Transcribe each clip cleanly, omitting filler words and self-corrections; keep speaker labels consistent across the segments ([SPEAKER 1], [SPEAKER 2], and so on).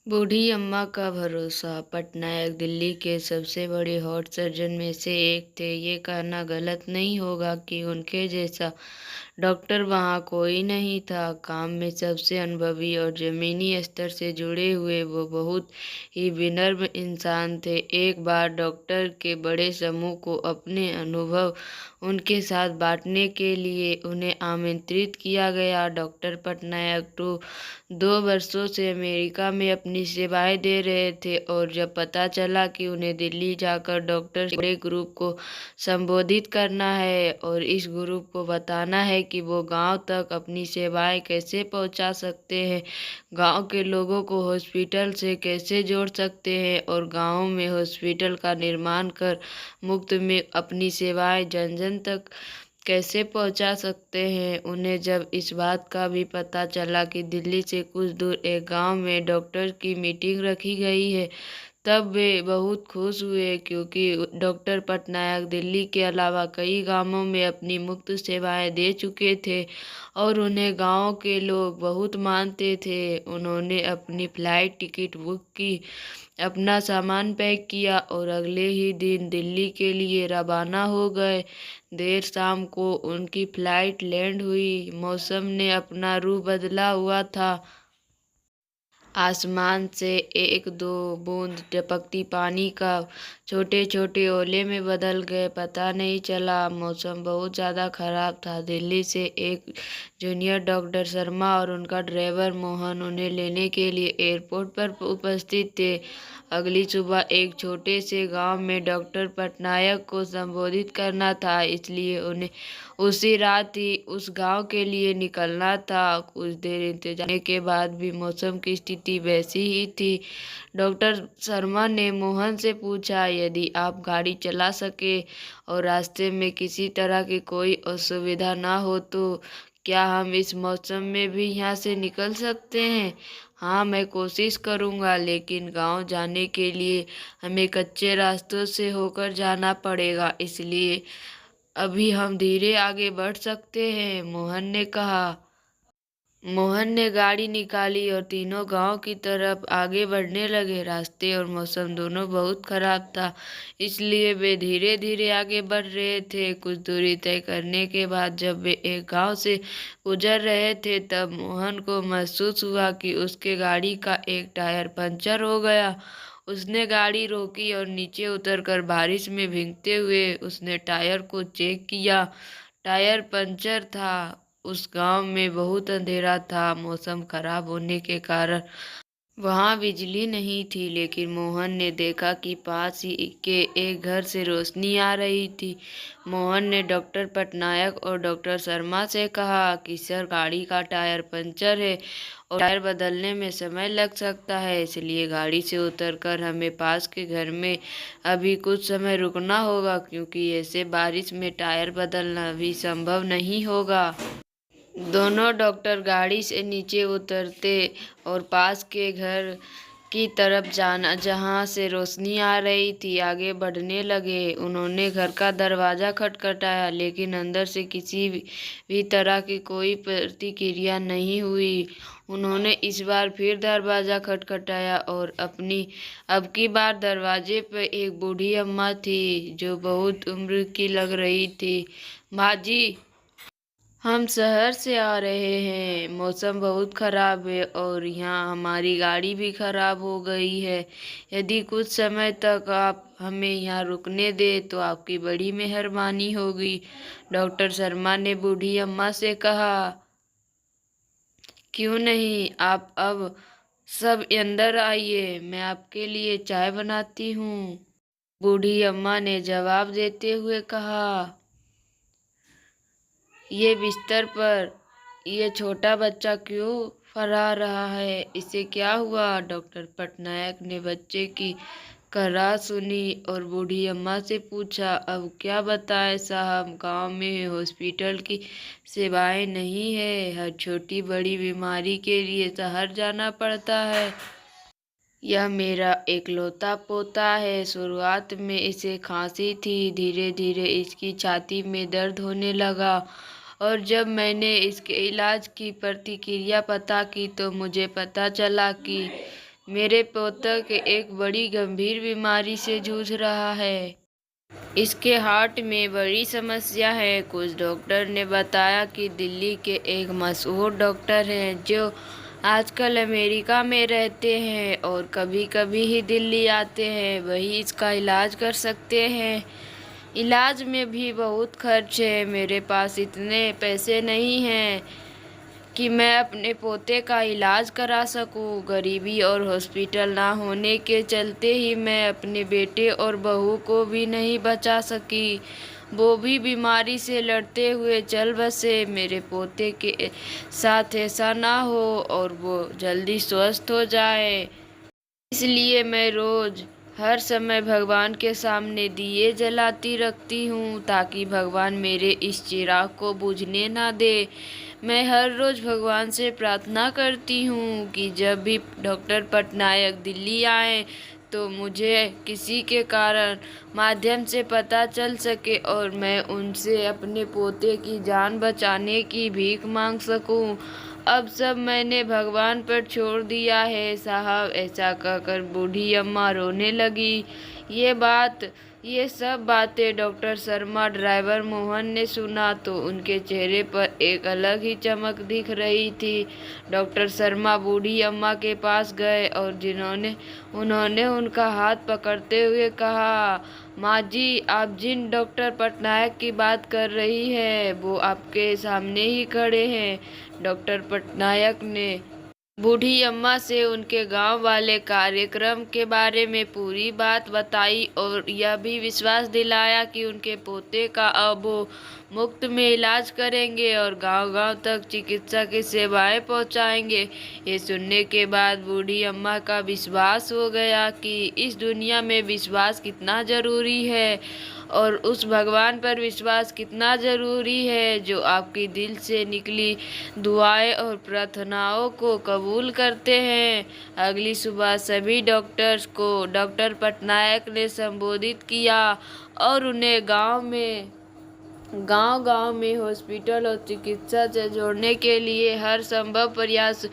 [SPEAKER 1] बूढ़ी अम्मा का भरोसा। पटनायक दिल्ली के सबसे बड़े हार्ट सर्जन में से एक थे। ये कहना गलत नहीं होगा कि उनके जैसा डॉक्टर वहाँ कोई नहीं था। काम में सबसे अनुभवी और जमीनी स्तर से जुड़े हुए वो बहुत ही विनम्र इंसान थे। एक बार डॉक्टर के बड़े समूह को अपने अनुभव उनके साथ बांटने के लिए उन्हें आमंत्रित किया गया। डॉक्टर पटनायक 2 वर्षों से अमेरिका में अपनी सेवाएं दे रहे थे और जब पता चला कि उन्हें दिल्ली जाकर डॉक्टर के बड़े ग्रुप को संबोधित करना है और इस ग्रुप को बताना है कि वो गांव तक अपनी सेवाएं कैसे पहुंचा सकते हैं, गांव के लोगों को हॉस्पिटल से कैसे जोड़ सकते हैं और गांव में हॉस्पिटल का निर्माण कर मुफ्त में अपनी सेवाएं जन जन तक कैसे पहुंचा सकते हैं। उन्हें जब इस बात का भी पता चला कि दिल्ली से कुछ दूर एक गांव में डॉक्टर की मीटिंग रखी गई है, तब वे बहुत खुश हुए, क्योंकि डॉक्टर पटनायक दिल्ली के अलावा कई गांवों में अपनी मुफ्त सेवाएं दे चुके थे और उन्हें गांव के लोग बहुत मानते थे। उन्होंने अपनी फ्लाइट टिकट बुक की, अपना सामान पैक किया और अगले ही दिन दिल्ली के लिए रवाना हो गए। देर शाम को उनकी फ्लाइट लैंड हुई। मौसम ने अपना रूप बदला हुआ था। आसमान से एक दो बूंद टपकती पानी का छोटे छोटे ओले में बदल गए। पता नहीं चला। मौसम बहुत ज़्यादा खराब था। दिल्ली से एक जूनियर डॉक्टर शर्मा और उनका ड्राइवर मोहन उन्हें लेने के लिए एयरपोर्ट पर उपस्थित थे। अगली सुबह एक छोटे से गांव में डॉक्टर पटनायक को संबोधित करना था, इसलिए उन्हें उसी रात ही उस गांव के लिए निकलना था। कुछ देर इंतजार के बाद भी मौसम की स्थिति वैसी ही थी। डॉक्टर शर्मा ने मोहन से पूछा, यदि आप गाड़ी चला सके और रास्ते में किसी तरह की कोई असुविधा ना हो तो क्या हम इस मौसम में भी यहाँ से निकल सकते हैं? हाँ, मैं कोशिश करूँगा, लेकिन गांव जाने के लिए हमें कच्चे रास्तों से होकर जाना पड़ेगा, इसलिए अभी हम धीरे आगे बढ़ सकते हैं, मोहन ने कहा। मोहन ने गाड़ी निकाली और तीनों गांव की तरफ आगे बढ़ने लगे। रास्ते और मौसम दोनों बहुत खराब था, इसलिए वे धीरे धीरे आगे बढ़ रहे थे। कुछ दूरी तय करने के बाद जब वे एक गांव से गुजर रहे थे, तब मोहन को महसूस हुआ कि उसके गाड़ी का एक टायर पंचर हो गया। उसने गाड़ी रोकी और नीचे उतरकर बारिश में भीगते हुए उसने टायर को चेक किया। टायर पंचर था। उस गांव में बहुत अंधेरा था। मौसम खराब होने के कारण वहां बिजली नहीं थी, लेकिन मोहन ने देखा कि पास ही के एक घर से रोशनी आ रही थी। मोहन ने डॉक्टर पटनायक और डॉक्टर शर्मा से कहा कि सर, गाड़ी का टायर पंचर है और टायर बदलने में समय लग सकता है, इसलिए गाड़ी से उतरकर हमें पास के घर में अभी कुछ समय रुकना होगा, क्योंकि ऐसे बारिश में टायर बदलना भी संभव नहीं होगा। दोनों डॉक्टर गाड़ी से नीचे उतरते और पास के घर की तरफ जाना जहां से रोशनी आ रही थी आगे बढ़ने लगे। उन्होंने घर का दरवाज़ा खटखटाया, लेकिन अंदर से किसी भी तरह की कोई प्रतिक्रिया नहीं हुई। उन्होंने इस बार फिर दरवाज़ा खटखटाया और अब की बार दरवाजे पर एक बूढ़ी अम्मा थी जो बहुत उम्र की लग रही थी। माँ जी, हम शहर से आ रहे हैं। मौसम बहुत खराब है और यहाँ हमारी गाड़ी भी खराब हो गई है। यदि कुछ समय तक आप हमें यहाँ रुकने दें तो आपकी बड़ी मेहरबानी होगी, डॉक्टर शर्मा ने बूढ़ी अम्मा से कहा। क्यों नहीं, आप अब सब अंदर आइए, मैं आपके लिए चाय बनाती हूँ, बूढ़ी अम्मा ने जवाब देते हुए कहा। ये बिस्तर पर ये छोटा बच्चा क्यों फरहा रहा है? इसे क्या हुआ? डॉक्टर पटनायक ने बच्चे की कराह सुनी और बूढ़ी अम्मा से पूछा, अब क्या बताएं साहब, गांव में हॉस्पिटल की सेवाएं नहीं है। हर छोटी बड़ी बीमारी के लिए शहर जाना पड़ता है। यह मेरा इकलौता पोता है। शुरुआत में इसे खांसी थी, धीरे धीरे इसकी छाती में दर्द होने लगा और जब मैंने इसके इलाज की प्रतिक्रिया पता की तो मुझे पता चला कि मेरे पोता के एक बड़ी गंभीर बीमारी से जूझ रहा है। इसके हार्ट में बड़ी समस्या है। कुछ डॉक्टर ने बताया कि दिल्ली के एक मशहूर डॉक्टर हैं जो आजकल अमेरिका में रहते हैं और कभी कभी ही दिल्ली आते हैं, वही इसका इलाज कर सकते हैं। इलाज में भी बहुत खर्च है। मेरे पास इतने पैसे नहीं हैं कि मैं अपने पोते का इलाज करा सकूं। गरीबी और हॉस्पिटल ना होने के चलते ही मैं अपने बेटे और बहू को भी नहीं बचा सकी। वो भी बीमारी से लड़ते हुए चल बसे। मेरे पोते के साथ ऐसा ना हो और वो जल्दी स्वस्थ हो जाए। इसलिए मैं रोज हर समय भगवान के सामने दिए जलाती रखती हूँ ताकि भगवान मेरे इस चिराग को बुझने ना दे। मैं हर रोज भगवान से प्रार्थना करती हूँ कि जब भी डॉक्टर पटनायक दिल्ली आए तो मुझे किसी के कारण माध्यम से पता चल सके और मैं उनसे अपने पोते की जान बचाने की भीख मांग सकूं। अब सब मैंने भगवान पर छोड़ दिया है साहब। ऐसा कहकर बूढ़ी अम्मा रोने लगी। ये सब बातें डॉक्टर शर्मा ड्राइवर मोहन ने सुना तो उनके चेहरे पर एक अलग ही चमक दिख रही थी। डॉक्टर शर्मा बूढ़ी अम्मा के पास गए और उन्होंने उनका हाथ पकड़ते हुए कहा, माँ जी, आप जिन डॉक्टर पटनायक की बात कर रही है वो आपके सामने ही खड़े हैं। डॉक्टर पटनायक ने बूढ़ी अम्मा से उनके गांव वाले कार्यक्रम के बारे में पूरी बात बताई और यह भी विश्वास दिलाया कि उनके पोते का अब वो मुफ्त में इलाज करेंगे और गांव-गांव तक चिकित्सा की सेवाएं पहुंचाएंगे। ये सुनने के बाद बूढ़ी अम्मा का विश्वास हो गया कि इस दुनिया में विश्वास कितना जरूरी है और उस भगवान पर विश्वास कितना ज़रूरी है जो आपकी दिल से निकली दुआएं और प्रार्थनाओं को कबूल करते हैं। अगली सुबह सभी डॉक्टर्स को डॉक्टर पटनायक ने संबोधित किया और उन्हें गांव-गांव में हॉस्पिटल और चिकित्सा से जोड़ने के लिए हर संभव प्रयास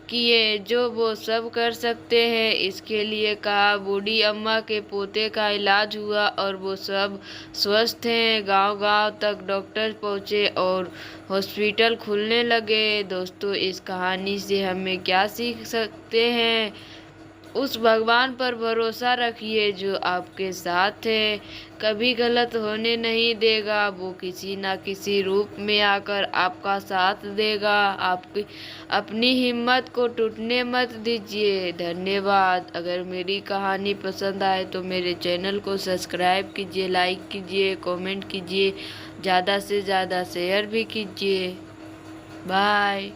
[SPEAKER 1] किए जो वो सब कर सकते हैं। इसके लिए कहा। बूढ़ी अम्मा के पोते का इलाज हुआ और वो सब स्वस्थ हैं। गांव-गांव तक डॉक्टर पहुंचे और हॉस्पिटल खुलने लगे। दोस्तों, इस कहानी से हमें क्या सीख सकते हैं? उस भगवान पर भरोसा रखिए जो आपके साथ है, कभी गलत होने नहीं देगा। वो किसी ना किसी रूप में आकर आपका साथ देगा। आपकी अपनी हिम्मत को टूटने मत दीजिए। धन्यवाद। अगर मेरी कहानी पसंद आए तो मेरे चैनल को सब्सक्राइब कीजिए, लाइक कीजिए, कमेंट कीजिए, ज़्यादा से ज़्यादा शेयर भी कीजिए। बाय।